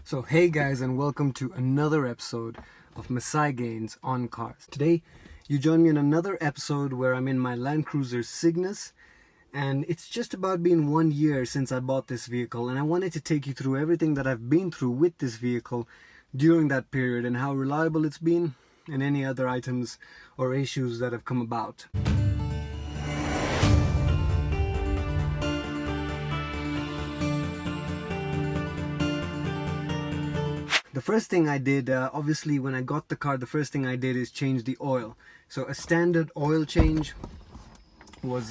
So hey guys, and welcome to another episode of Masai Gains on Cars. Today you join me in another episode where I'm in my Land Cruiser Cygnus, and it's just about been 1 year since I bought this vehicle, and I wanted to take you through everything that I've been through with this vehicle during that period and how reliable it's been and any other items or issues that have come about. The first thing I did, obviously when I got the car, the first thing I did is change the oil. So a standard oil change was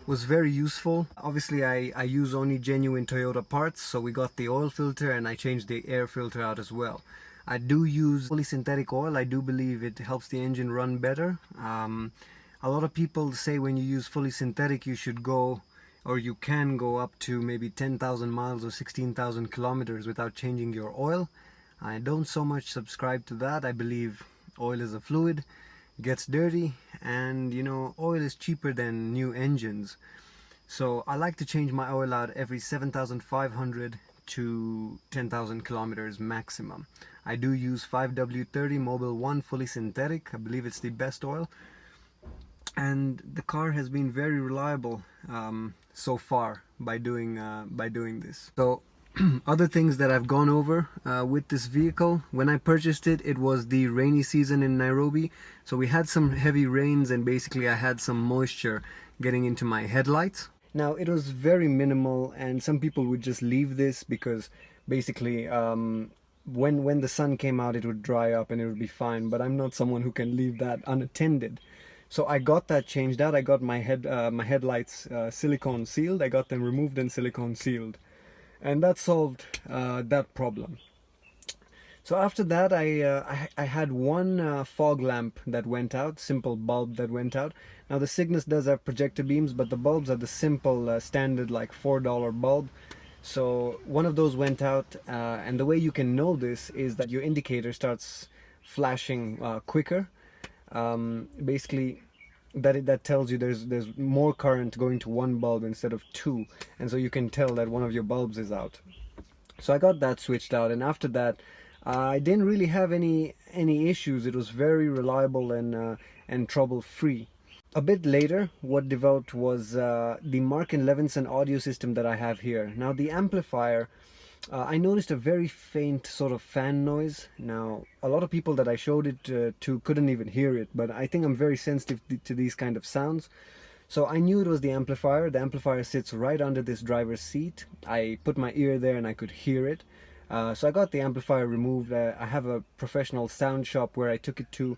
very useful. Obviously I use only genuine Toyota parts, so we got the oil filter and I changed the air filter out as well. I do use fully synthetic oil. I do believe it helps the engine run better. A lot of people say when you use fully synthetic you should go, or you can go up to maybe 10,000 miles or 16,000 kilometers without changing your oil. I don't so much subscribe to that. I believe oil is a fluid, gets dirty, and you know, oil is cheaper than new engines. So I like to change my oil out every 7,500 to 10,000 kilometers maximum. I do use 5W30 Mobil 1 fully synthetic. I believe it's the best oil. And the car has been very reliable so far by doing this. So other things that I've gone over with this vehicle: when I purchased it, it was the rainy season in Nairobi, so we had some heavy rains and basically I had some moisture getting into my headlights. Now it was very minimal, and some people would just leave this because basically when the sun came out it would dry up and it would be fine, but I'm not someone who can leave that unattended. So I got that changed out. I got my headlights silicone sealed. I got them removed and silicone sealed, and that solved that problem. So after that, I had one fog lamp that went out, simple bulb that went out. Now the Cygnus does have projector beams, but the bulbs are the simple standard like $4 bulb. So one of those went out, and the way you can know this is that your indicator starts flashing quicker. Basically that tells you there's more current going to one bulb instead of two, and so you can tell that one of your bulbs is out. So I got that switched out, and after that I didn't really have any issues. It was very reliable and trouble free. A bit later, what developed was the Mark & Levinson audio system that I have here. Now the amplifier, I noticed a very faint sort of fan noise. Now a lot of people that I showed it to couldn't even hear it, but I think I'm very sensitive to these kind of sounds. So I knew it was the amplifier. The amplifier sits right under this driver's seat. I put my ear there and I could hear it. So I got the amplifier removed. I have a professional sound shop where I took it to.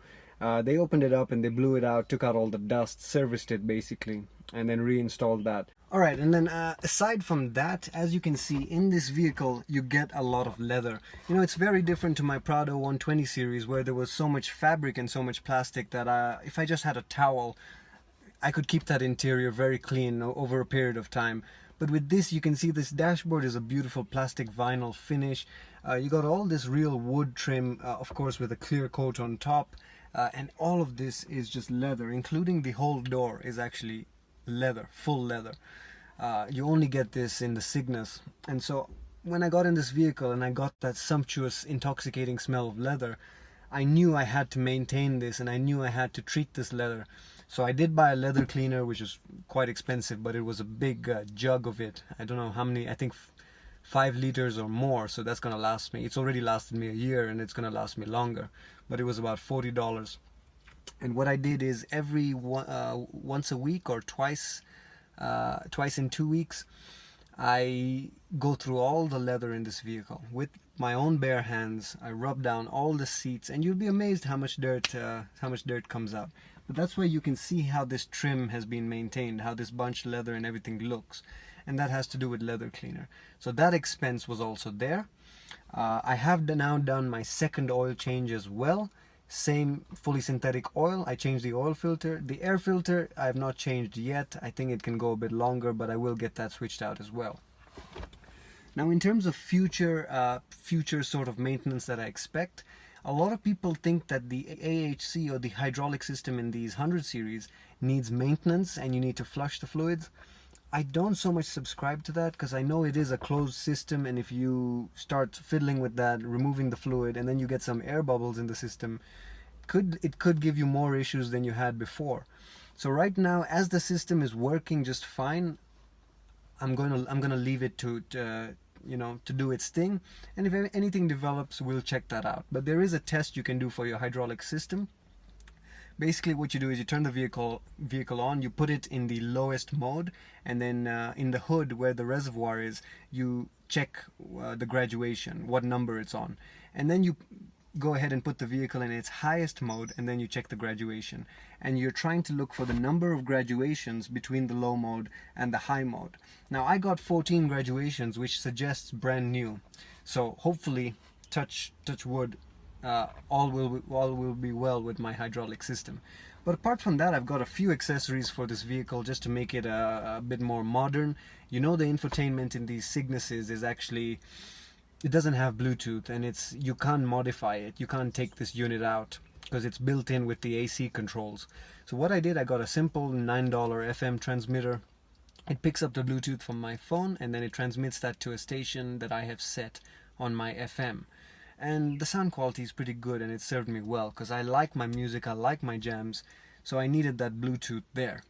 They opened it up and they blew it out, took out all the dust, serviced it basically, and then reinstalled that. Alright, and then aside from that, as you can see in this vehicle, you get a lot of leather. You know, it's very different to my Prado 120 series where there was so much fabric and so much plastic that if I just had a towel, I could keep that interior very clean over a period of time. But with this, you can see this dashboard is a beautiful plastic vinyl finish. You got all this real wood trim, of course, with a clear coat on top. And all of this is just leather, including the whole door is actually leather, full leather. You only get this in the Cygnus. And so when I got in this vehicle and I got that sumptuous, intoxicating smell of leather, I knew I had to maintain this and I knew I had to treat this leather. So I did buy a leather cleaner, which is quite expensive, but it was a big jug of it. I don't know how many, I think 5 liters or more, so that's gonna last me. It's already lasted me a year and it's gonna last me longer, but it was about $40. And what I did is every once a week or twice in 2 weeks, I go through all the leather in this vehicle with my own bare hands. I rub down all the seats, and you'll be amazed how much dirt comes out. But that's where you can see how this trim has been maintained, how this bunched leather and everything looks, and that has to do with leather cleaner. So that expense was also there. I have now done my second oil change as well. Same fully synthetic oil. I changed the oil filter. The air filter I have not changed yet. I think it can go a bit longer, but I will get that switched out as well. Now in terms of future sort of maintenance that I expect, a lot of people think that the AHC or the hydraulic system in these 100 series needs maintenance and you need to flush the fluids. I don't so much subscribe to that, because I know it is a closed system, and if you start fiddling with that, removing the fluid, and then you get some air bubbles in the system, it could give you more issues than you had before. So right now, as the system is working just fine, I'm gonna leave it to you know, to do its thing, and if anything develops, we'll check that out. But there is a test you can do for your hydraulic system. Basically what you do is you turn the vehicle on, you put it in the lowest mode, and then in the hood where the reservoir is, you check the graduation, what number it's on, and then you go ahead and put the vehicle in its highest mode, and then you check the graduation, and you're trying to look for the number of graduations between the low mode and the high mode. Now I got 14 graduations, which suggests brand new, so hopefully, touch wood, all will be well with my hydraulic system. But apart from that, I've got a few accessories for this vehicle just to make it a bit more modern. You know, the infotainment in these Cygnuses is actually, it doesn't have Bluetooth, and you can't modify it. You can't take this unit out because it's built in with the AC controls. So what I did, I got a simple $9 FM transmitter. It picks up the Bluetooth from my phone, and then it transmits that to a station that I have set on my FM. And the sound quality is pretty good, and it served me well because I like my music, I like my jams, so I needed that Bluetooth there.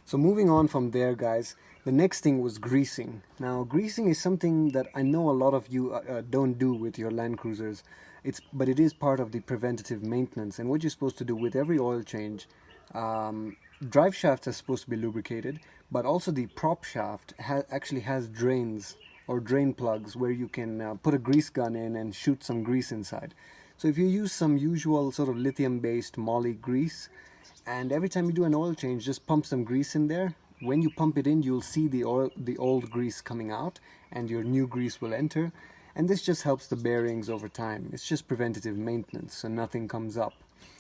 So moving on from there, guys, the next thing was greasing. Now greasing is something that I know a lot of you don't do with your Land Cruisers, but it is part of the preventative maintenance. And what you're supposed to do with every oil change, drive shafts are supposed to be lubricated, but also the prop shaft actually has drains or drain plugs where you can put a grease gun in and shoot some grease inside. So if you use some usual sort of lithium-based moly grease, and every time you do an oil change, just pump some grease in there. When you pump it in, you'll see the old grease coming out, and your new grease will enter. And this just helps the bearings over time. It's just preventative maintenance, so nothing comes up.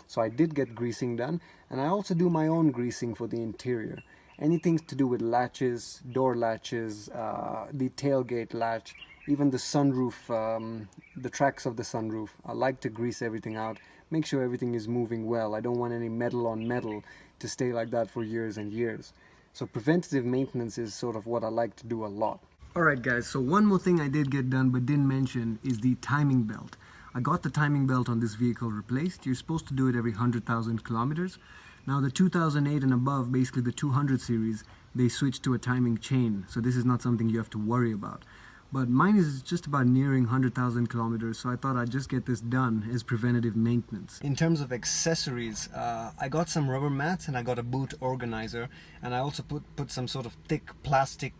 So I did get greasing done, and I also do my own greasing for the interior. Anything to do with latches, door latches, the tailgate latch, even the sunroof, the tracks of the sunroof. I like to grease everything out, make sure everything is moving well. I don't want any metal on metal to stay like that for years and years. So preventative maintenance is sort of what I like to do a lot. Alright guys, so one more thing I did get done but didn't mention is the timing belt. I got the timing belt on this vehicle replaced. You're supposed to do it every 100,000 kilometers. Now the 2008 and above, basically the 200 series, they switched to a timing chain, so this is not something you have to worry about. But mine is just about nearing 100,000 kilometers, so I thought I'd just get this done as preventative maintenance. In terms of accessories, I got some rubber mats and I got a boot organizer, and I also put some sort of thick plastic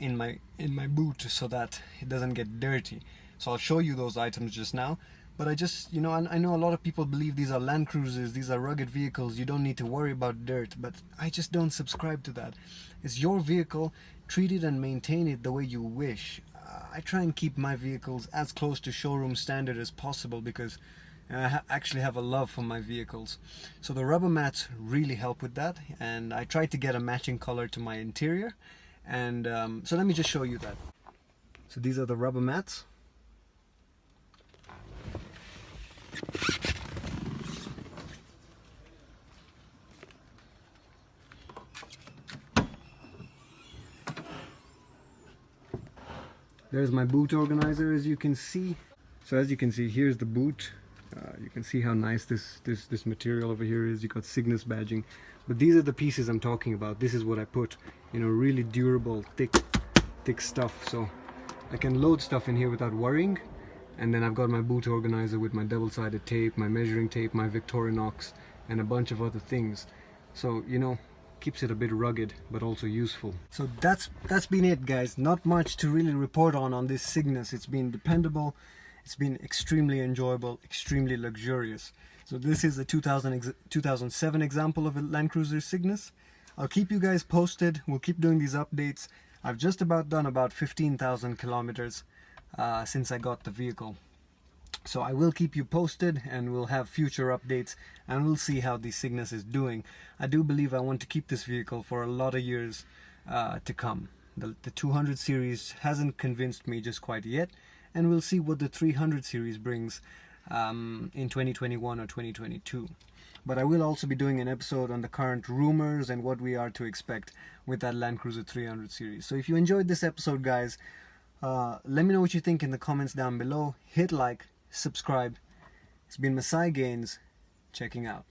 in my boot so that it doesn't get dirty. So I'll show you those items just now. But I just, you know, I know a lot of people believe these are Land Cruisers, these are rugged vehicles, you don't need to worry about dirt, but I just don't subscribe to that. It's your vehicle, treat it and maintain it the way you wish. I try and keep my vehicles as close to showroom standard as possible because I actually have a love for my vehicles. So the rubber mats really help with that, and I tried to get a matching color to my interior, and so let me just show you that. So these are the rubber mats. There's my boot organizer, as you can see. So as you can see, here's the boot. You can see how nice this material over here is. You got Cygnus badging, but these are the pieces I'm talking about. This is what I put, you know, really durable, thick stuff, so I can load stuff in here without worrying. And then I've got my boot organizer with my double-sided tape, my measuring tape, my Victorinox, and a bunch of other things. So, you know, keeps it a bit rugged, but also useful. So that's been it, guys. Not much to really report on this Cygnus. It's been dependable, it's been extremely enjoyable, extremely luxurious. So this is a 2007 example of a Land Cruiser Cygnus. I'll keep you guys posted. We'll keep doing these updates. I've just about done about 15,000 kilometers. Since I got the vehicle, so I will keep you posted, and we'll have future updates, and we'll see how the Cygnus is doing. I do believe I want to keep this vehicle for a lot of years to come. The 200 series hasn't convinced me just quite yet, and we'll see what the 300 series brings in 2021 or 2022. But I will also be doing an episode on the current rumors and what we are to expect with that Land Cruiser 300 series. So if you enjoyed this episode, guys, let me know what you think in the comments down below. Hit like, subscribe. It's been Masai Gaines checking out.